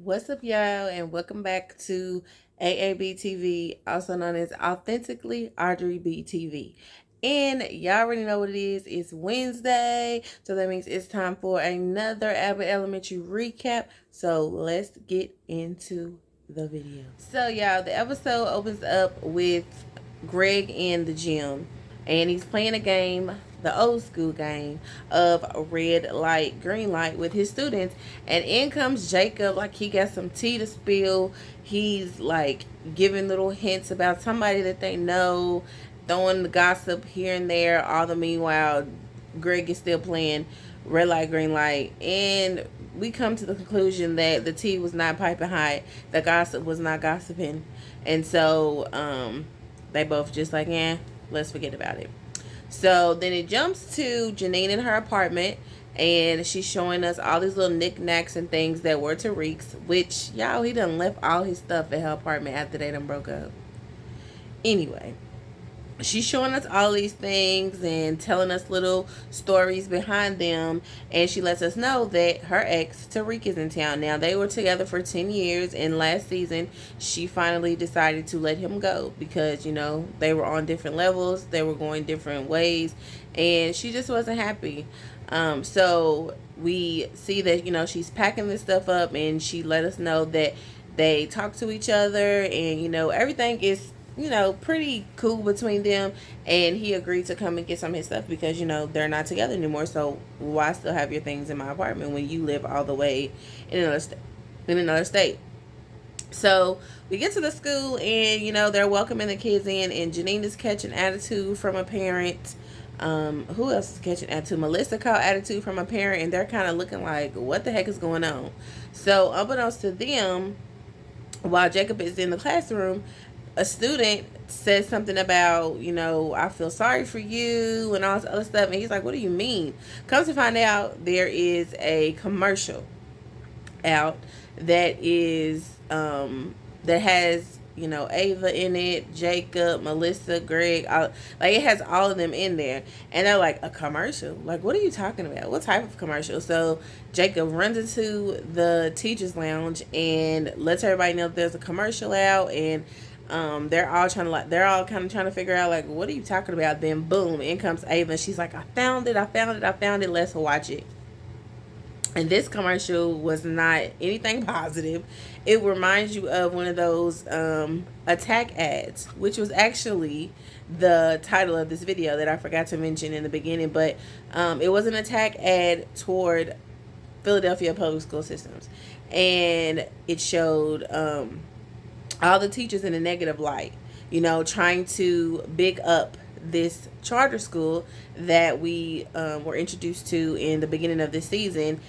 What's up, y'all, and welcome back to AAB TV, also known as Authentically Audrey B TV. And y'all already know what it is. It's Wednesday, so that means it's time for another Abbott Elementary recap. So let's get into the video. So, y'all, the episode opens up with Greg in the gym, and he's playing a game, the old school game of red light, green light with his students. And in comes Jacob, like he got some tea to spill. He's like giving little hints about somebody that they know, throwing the gossip here and there. All the meanwhile, Greg is still playing red light, green light, and we come to the conclusion that the tea was not piping hot, the gossip was not gossiping, and so they both just like, let's forget about it. So then it jumps to Janine in her apartment, and she's showing us all these little knickknacks and things that were Tariq's, which, y'all, he done left all his stuff at her apartment after they done broke up. Anyway, she's showing us all these things and telling us little stories behind them, and she lets us know that her ex Tariq is in town. Now, they were together for 10 years, and last season she finally decided to let him go because, they were on different levels, they were going different ways, and she just wasn't happy. So we see that, she's packing this stuff up, and she let us know that they talk to each other, and everything is pretty cool between them, and he agreed to come and get some of his stuff because, they're not together anymore. So why still have your things in my apartment when you live all the way in another state? So we get to the school, and, they're welcoming the kids in, and Janine is catching attitude from a parent. Who else is catching attitude? Melissa caught attitude from a parent, and they're kind of looking like, what the heck is going on? So unbeknownst to them, while Jacob is in the classroom, a student says something about, I feel sorry for you and all this other stuff. And he's like, what do you mean? Comes to find out, there is a commercial out that is, that has, Ava in it, Jacob, Melissa, Greg, like it has all of them in there. And they're like, a commercial? Like, what are you talking about? What type of commercial? So Jacob runs into the teacher's lounge and lets everybody know that there's a commercial out, and they're all kind of trying to figure out, like, what are you talking about? Then boom, in comes Ava, and she's like, I found it, let's watch it. And this commercial was not anything positive. It reminds you of one of those attack ads, which was actually the title of this video that I forgot to mention in the beginning. But it was an attack ad toward Philadelphia public school systems. And it showed all the teachers in a negative light, trying to big up this charter school that we were introduced to in the beginning of this season.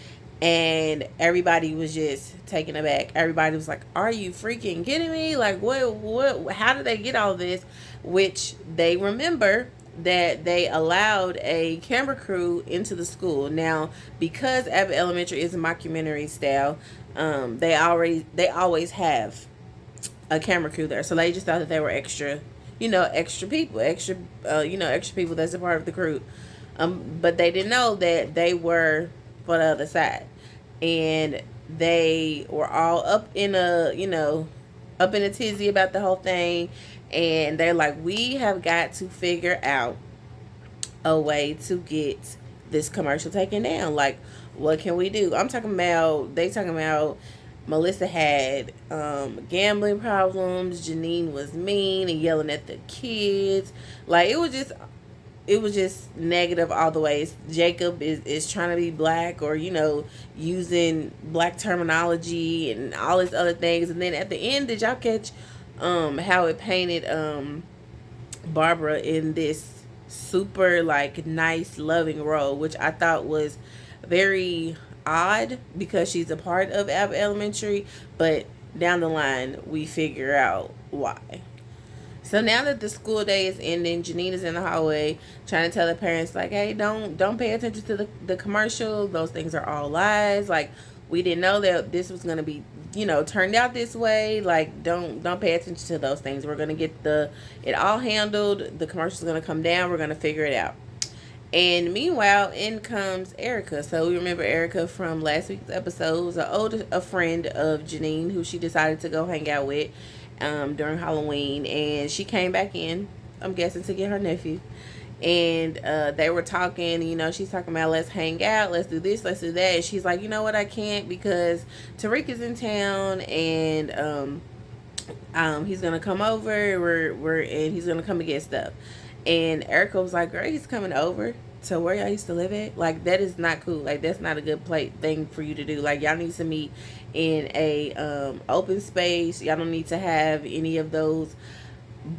And everybody was just taken aback. Everybody was like, are you freaking kidding me? Like, what, how did they get all this? Which they remember that they allowed a camera crew into the school. Now, because Abbott Elementary is a mockumentary style, they always have a camera crew there. So they just thought that they were extra people, extra people that's a part of the crew. But they didn't know that they were for the other side. And they were all up in a tizzy about the whole thing. And they're like, we have got to figure out a way to get this commercial taken down. Like, what can we do? They talking about Melissa had gambling problems. Janine was mean and yelling at the kids. Like, it was just negative all the ways. Jacob is trying to be black, or using black terminology and all these other things. And then at the end, did y'all catch how it painted Barbara in this super like nice loving role, which I thought was very odd because she's a part of Abbott Elementary, but down the line we figure out why. So now that the school day is ending, Janine is in the hallway trying to tell the parents, like, hey, don't pay attention to the commercial. Those things are all lies. Like, we didn't know that this was going to be, turned out this way. Like, don't pay attention to those things. We're going to get it all handled. The commercial's going to come down. We're going to figure it out. And meanwhile, in comes Erica. So we remember Erica from last week's episode. Was a friend of Janine who she decided to go hang out with during Halloween, and she came back in. I'm guessing to get her nephew. And they were talking. She's talking about let's hang out, let's do this, let's do that. And she's like, you know what, I can't because Tariq is in town, and he's gonna come over. And he's gonna come and get stuff. And Erica was like, girl, he's coming over to where y'all used to live at. Like, that is not cool. Like, that's not a good thing for you to do. Like, y'all need to meet in a open space. Y'all don't need to have any of those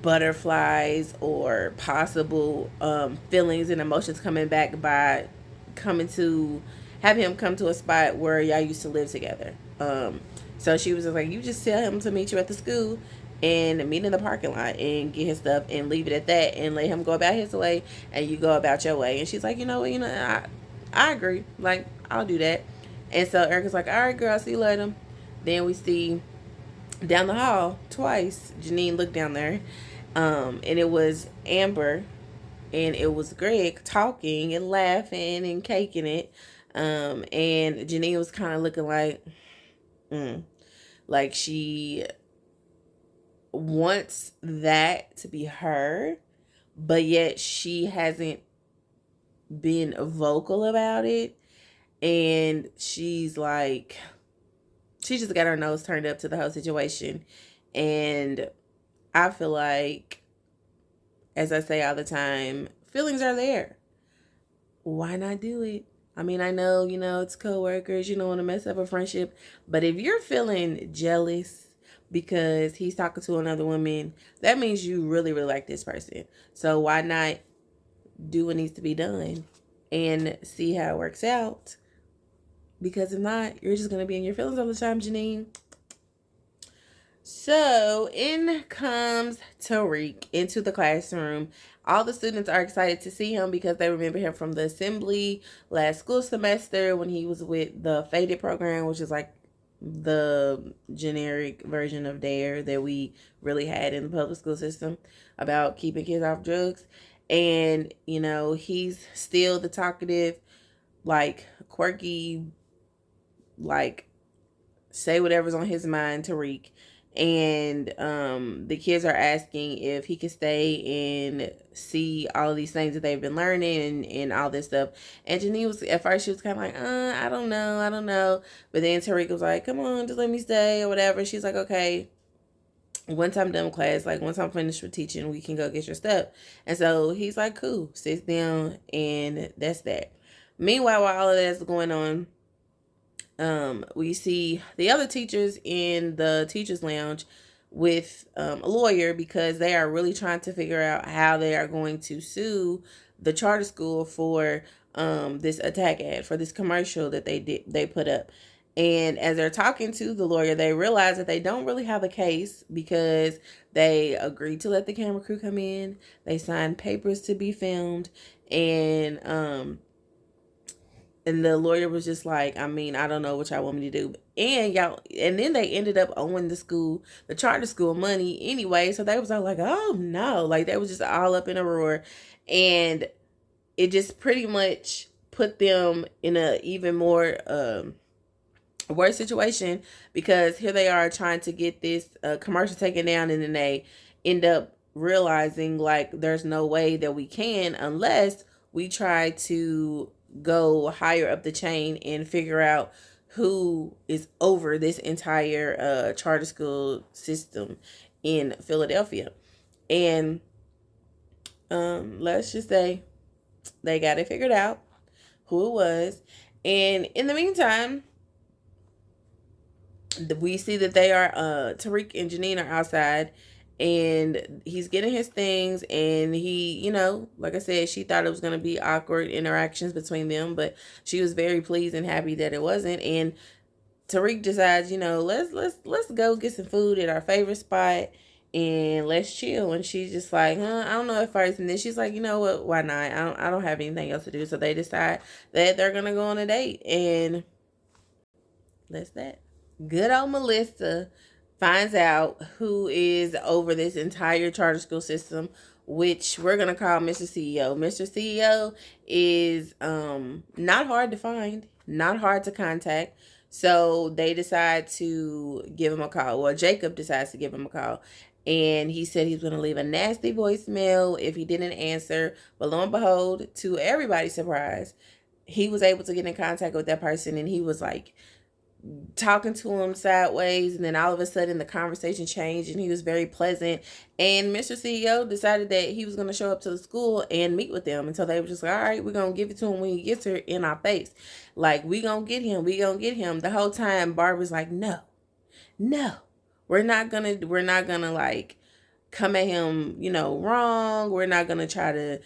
butterflies or possible feelings and emotions coming back by coming to have him come to a spot where y'all used to live together. So she was just like, you just tell him to meet you at the school and meet in the parking lot and get his stuff and leave it at that and let him go about his way and you go about your way. And she's like, I agree. Like, I'll do that. And so Erica's like, all right, girl, I'll see you later. Then we see down the hall twice. Janine looked down there. And it was Amber and it was Greg talking and laughing and caking it. And Janine was kind of looking like she wants that to be her, but yet she hasn't been vocal about it. And she's like, she just got her nose turned up to the whole situation. And I feel like, as I say all the time, feelings are there. Why not do it? I mean, I know, it's coworkers, you don't want to mess up a friendship. But if you're feeling jealous because he's talking to another woman, that means you really, really like this person. So why not do what needs to be done and see how it works out? Because if not, you're just going to be in your feelings all the time, Janine. So in comes Tariq into the classroom. All the students are excited to see him because they remember him from the assembly last school semester when he was with the Faded program, which is like the generic version of DARE that we really had in the public school system about keeping kids off drugs. And, he's still the talkative, like, quirky, like, say whatever's on his mind, Tariq. And the kids are asking if he could stay and see all of these things that they've been learning and all this stuff. And Janine was, at first she was kind of like, I don't know. But then Tariq was like, come on, just let me stay or whatever. She's like, okay, once I'm done with class, like once I'm finished with teaching, we can go get your stuff. And so he's like, cool, sits down, and that's that. Meanwhile, while all of that's going on, we see the other teachers in the teachers lounge with a lawyer because they are really trying to figure out how they are going to sue the charter school for this attack ad, for this commercial that they put up. And as they're talking to the lawyer, they realize that they don't really have a case because they agreed to let the camera crew come in. They signed papers to be filmed, and the lawyer was just like, I mean, I don't know what y'all want me to do. And then they ended up owing the charter school money anyway. So they was all like, oh no. Like, they was just all up in a roar. And it just pretty much put them in a even more worse situation, because here they are trying to get this commercial taken down, and then they end up realizing like there's no way that we can unless we try to go higher up the chain and figure out who is over this entire charter school system in Philadelphia. And let's just say they got it figured out who it was. And in the meantime, we see that they are Tariq and Janine are outside, and he's getting his things, and he, like I said, she thought it was going to be awkward interactions between them, but she was very pleased and happy that it wasn't. And Tariq decides, let's go get some food at our favorite spot and let's chill. And she's just like, I don't know at first. And then she's like, you know what, why not? I don't have anything else to do. So they decide that they're going to go on a date, and that's that. Good old Melissa finds out who is over this entire charter school system which we're gonna call Mr. CEO. Mr. CEO is not hard to find, not hard to contact. So they decide to give him a call. Well, Jacob decides to give him a call. And he said he's going to leave a nasty voicemail if he didn't answer. But lo and behold, to everybody's surprise, he was able to get in contact with that person, and he was like talking to him sideways, and then all of a sudden the conversation changed and he was very pleasant, and Mr. CEO decided that he was going to show up to the school and meet with them. And so they were just like, all right, we're going to give it to him when he gets here in our face. Like, we going to get him. We going to get him. The whole time Barb was like, no, we're not going to like come at him, wrong. We're not going to try to,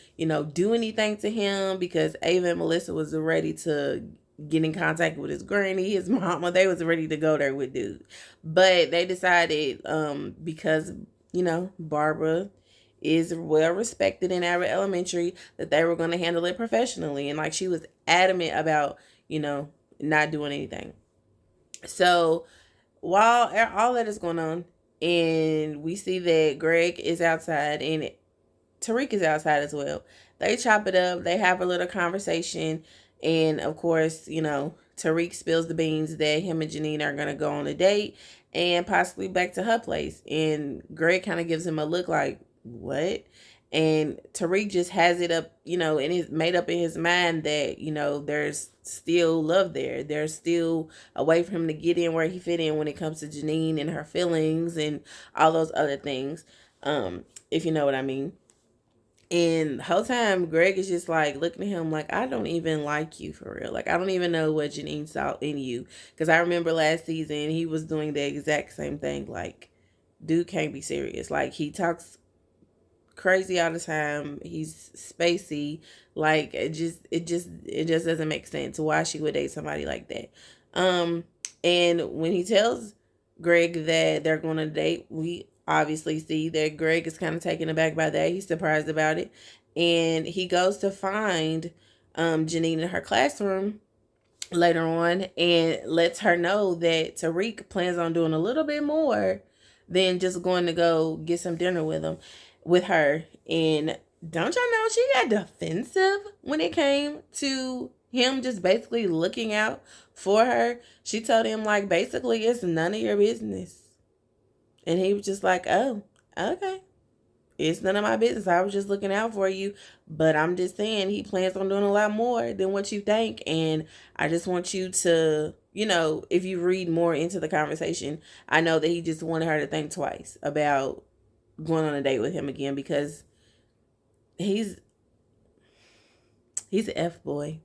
do anything to him, because Ava and Melissa was ready to get in contact with his granny, his mama. They was ready to go there with dude. But they decided, because, Barbara is well respected in Abbott Elementary, that they were going to handle it professionally. And like, she was adamant about, not doing anything. So while all that is going on, and we see that Greg is outside and Tariq is outside as well, they chop it up. They have a little conversation. And of course, Tariq spills the beans that him and Janine are going to go on a date and possibly back to her place. And Greg kind of gives him a look like, what? And Tariq just has it up, made up in his mind that, there's still love there. There's still a way for him to get in where he fit in when it comes to Janine and her feelings and all those other things. If you know what I mean. And the whole time, Greg is just like looking at him like, I don't even like you for real. Like, I don't even know what Janine saw in you. Because I remember last season, he was doing the exact same thing. Like, dude can't be serious. Like, he talks crazy all the time. He's spacey. Like, it just doesn't make sense why she would date somebody like that. And when he tells Greg that they're going to date, we obviously see that Greg is kind of taken aback by that. He's surprised about it. And he goes to find Janine in her classroom later on and lets her know that Tariq plans on doing a little bit more than just going to go get some dinner with her. And don't y'all know, she got defensive when it came to him just basically looking out for her. She told him, like, basically, it's none of your business. And he was just like, oh, okay. It's none of my business. I was just looking out for you. But I'm just saying, he plans on doing a lot more than what you think. And I just want you to, if you read more into the conversation, I know that he just wanted her to think twice about going on a date with him again, because he's an F-boy,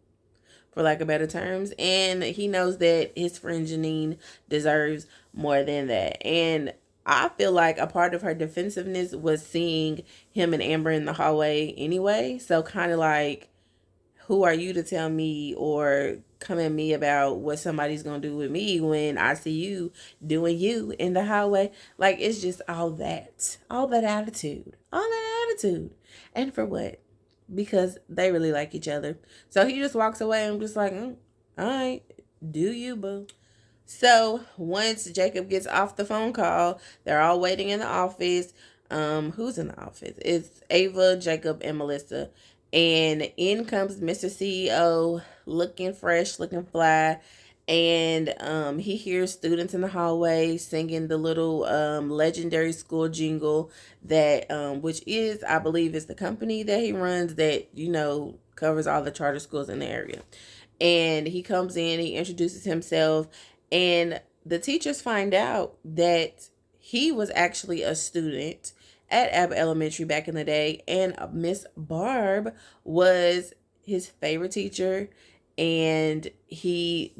for lack of better terms. And he knows that his friend Janine deserves more than that. And I feel like a part of her defensiveness was seeing him and Amber in the hallway anyway. So kind of like, who are you to tell me or come at me about what somebody's going to do with me when I see you doing you in the hallway? Like, it's just all that attitude. And for what? Because they really like each other. So he just walks away and just like, all right, do you, boo. So once Jacob gets off the phone call, they're all waiting in the office. Who's in the office? It's Ava, Jacob, and Melissa. And in comes Mr. CEO, looking fresh, looking fly. And he hears students in the hallway singing the little legendary school jingle that, which is, I believe, is the company that he runs that, covers all the charter schools in the area. And he comes in, he introduces himself, and the teachers find out that he was actually a student at Abbott Elementary back in the day, and Miss Barb was his favorite teacher, and he,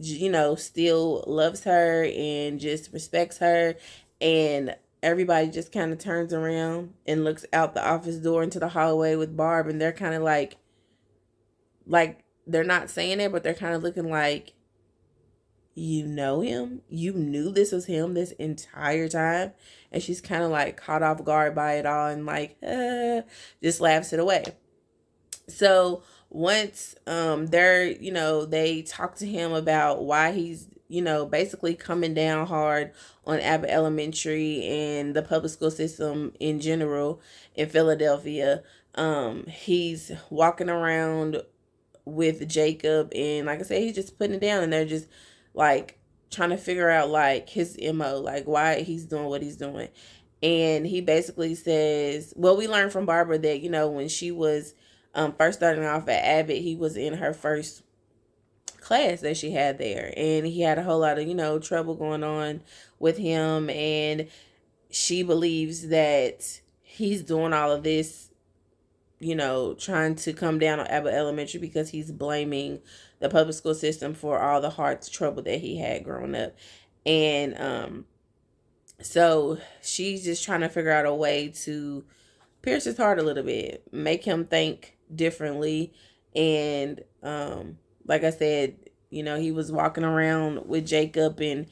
still loves her and just respects her. And everybody just kind of turns around and looks out the office door into the hallway with Barb, and they're kind of like they're not saying it, but they're kind of looking like, you know him? You knew this was him this entire time? And she's kind of like caught off guard by it all and like, just laughs it away. So once they talk to him about why he's, basically coming down hard on Abbott Elementary and the public school system in general in Philadelphia. He's walking around with Jacob, and like I said, he's just putting it down, and they're just like trying to figure out like his MO, like why he's doing what he's doing. And he basically says, well, we learned from Barbara that, when she was first starting off at Abbott, he was in her first class that she had there, and he had a whole lot of trouble going on with him, and she believes that he's doing all of this, trying to come down on Abbott Elementary because he's blaming the public school system for all the hard trouble that he had growing up. And so she's just trying to figure out a way to pierce his heart a little bit, make him think differently. And like I said, he was walking around with Jacob and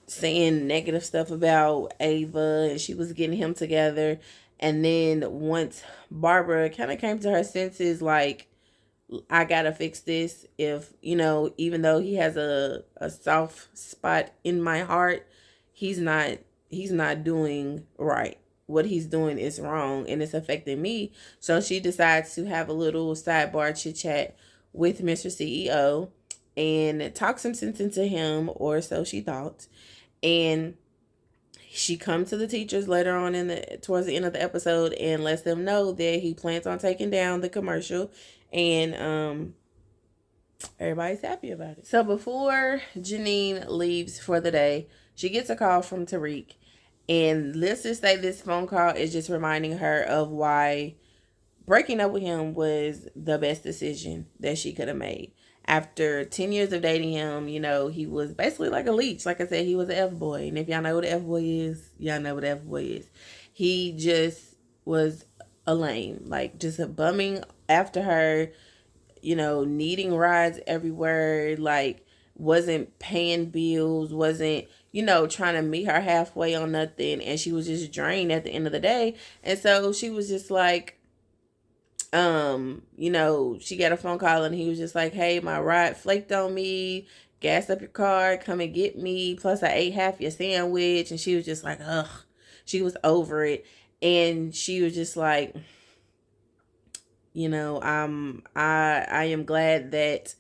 saying negative stuff about Ava, and she was getting him together. And then once Barbara kind of came to her senses, like, I gotta fix this. If, even though he has a soft spot in my heart, he's not doing right. What he's doing is wrong, and it's affecting me. So she decides to have a little sidebar chit chat with Mr. CEO and talk some sense into him, or so she thought. And she comes to the teachers later on towards the end of the episode and lets them know that he plans on taking down the commercial, and everybody's happy about it. So before Janine leaves for the day, she gets a call from Tariq, and let's just say this phone call is just reminding her of why breaking up with him was the best decision that she could have made. After 10 years of dating him, he was basically like a leech. Like I said, he was an F-boy. And if y'all know what an F-boy is, y'all know what an F-boy is. He just was a lame. Like, just a bumming after her, needing rides everywhere. Like, wasn't paying bills, wasn't, trying to meet her halfway on nothing. And she was just drained at the end of the day. And so she was just like, she got a phone call and he was just like, hey, my ride flaked on me, gas up your car, come and get me, plus I ate half your sandwich. And she was just like, ugh, she was over it. And she was just like, I am glad that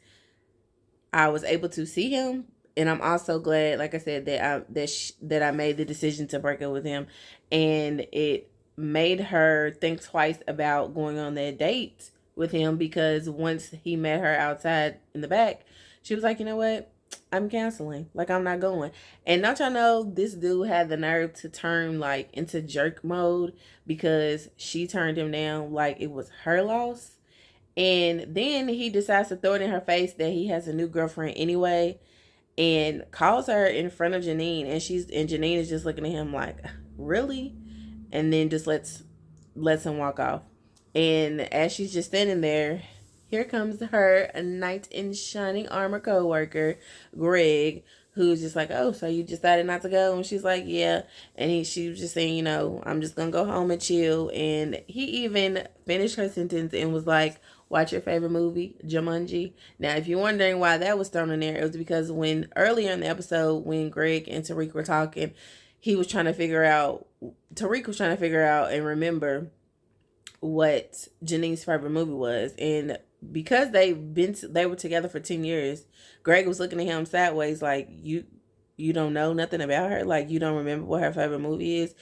I was able to see him, and I'm also glad, like I said, that I made the decision to break up with him. And it made her think twice about going on that date with him, because once he met her outside in the back, she was like, you know what? I'm canceling. Like, I'm not going. And don't y'all know, this dude had the nerve to turn like into jerk mode because she turned him down like it was her loss. And then he decides to throw it in her face that he has a new girlfriend anyway, and calls her in front of Janine, and Janine is just looking at him like, really? And then just lets him walk off. And as she's just standing there, here comes her knight in shining armor coworker, Greg, who's just like, oh, so you decided not to go? And she's like, yeah. And she was just saying, I'm just gonna go home and chill. And he even finished her sentence and was like, watch your favorite movie, Jumanji. Now, if you're wondering why that was thrown in there, it was because earlier in the episode, when Greg and Tariq were talking, Tariq was trying to figure out and remember what Janine's favorite movie was. And because they were together for 10 years, Greg was looking at him sideways like, you don't know nothing about her? Like, you don't remember what her favorite movie is?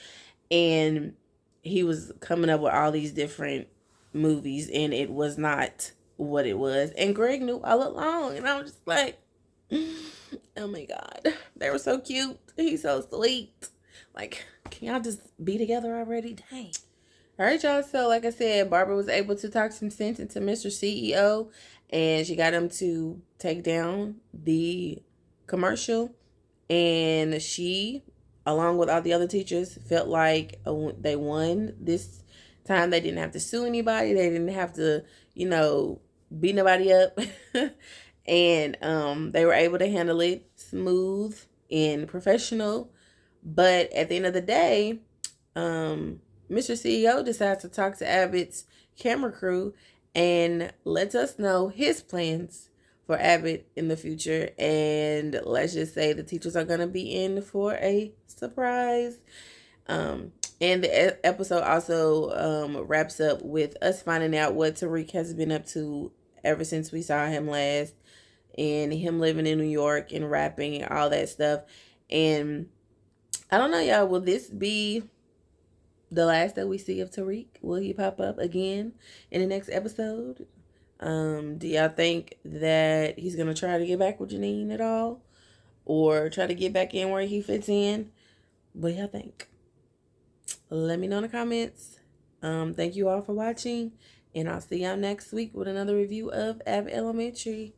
And he was coming up with all these different movies, and it was not what it was. And Greg knew all along, and I was just like, oh my God, they were so cute. He's so sweet. Like, can y'all just be together already? Dang. All right, y'all. So, like I said, Barbara was able to talk some sense into Mr. CEO, and she got him to take down the commercial. And she, along with all the other teachers, felt like they won this time. They didn't have to sue anybody. They didn't have to, beat nobody up. And they were able to handle it smooth and professional. But at the end of the day, Mr. CEO decides to talk to Abbott's camera crew and lets us know his plans for Abbott in the future. And let's just say the teachers are going to be in for a surprise. Um, and the episode also wraps up with us finding out what Tariq has been up to ever since we saw him last, and him living in New York and rapping and all that stuff. And I don't know, y'all, will this be the last that we see of Tariq? Will he pop up again in the next episode? Do y'all think that he's gonna try to get back with Janine at all, or try to get back in where he fits in? What do y'all think? Let me know in the comments. Thank you all for watching, and I'll see y'all next week with another review of Abbott Elementary.